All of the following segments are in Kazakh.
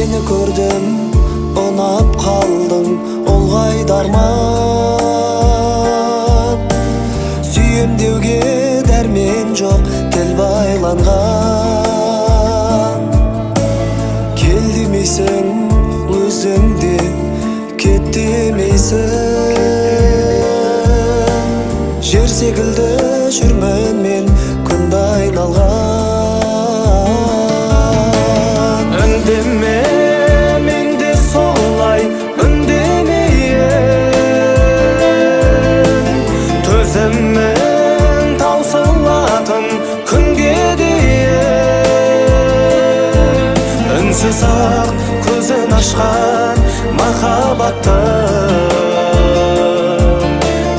Seni gördüm, onap kaldım, olgaydarman. Sүйем деуге дәрмен жоқ, тіл байланған. Кел демейсің, өзің де кет демейсің. Жер секілді жүрмін мен, күнді айналған. Үндеме, мен де солай үндемейін. Төзімін таусылатын күнге дейін. Үнсіз ақ көзін ашқан махаббаттым,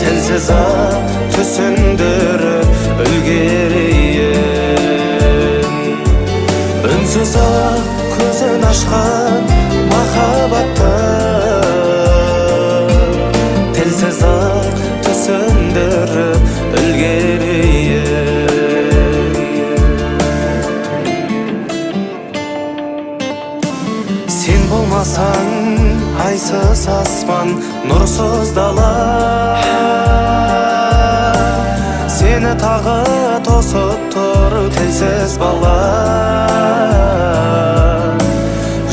тілсіз ақ түсіндіріп үлгерейін. Үнсіз ақ көзін ашқан махаббаттым, тілсіз ақ түсіндіріп үлгерейін. Сен болмасаң айсыз аспан, нұрсыз дала. Сені тағы тосып тұр тілсіз бала.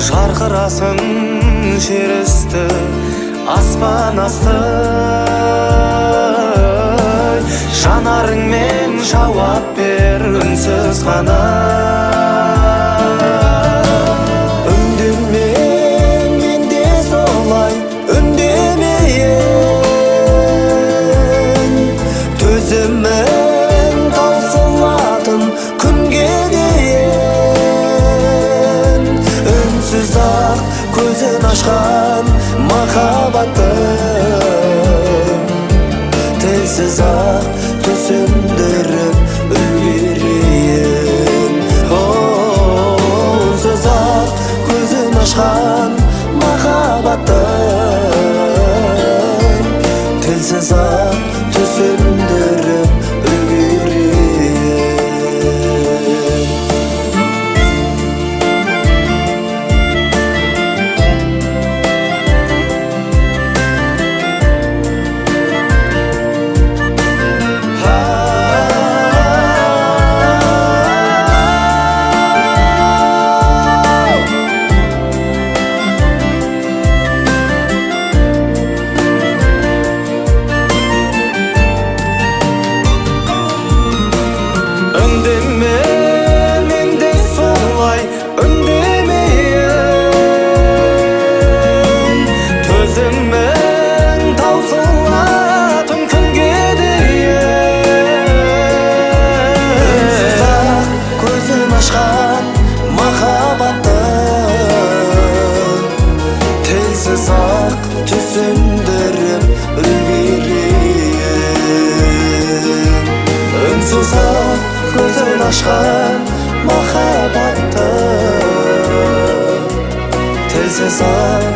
Жарқырасын жер үсті, аспан асты. Жанарыңмен жауап бер үнсіз ғана. Үндеме, мен де солай үндемейін. Төзімін таусылатын күнге дейін. Үнсіз ақ көзін ашқан махаббаттым, тілсіз ақ түсіндіріп үлгерейін. Үнсіз ақ көзін ашқан махаббаттым, тілсіз ақ түсіндіріп үлгерейін. Үндеме, мен де солай үндемейін. Төзімін таусылатын күнге дейін. Үнсіз ақ көзін ашқан махаббаттым, тілсіз ақ түсіндіріп үлгерейін. Үнсіз ақ көзін ашқан махаббаттым, тілсіз ақ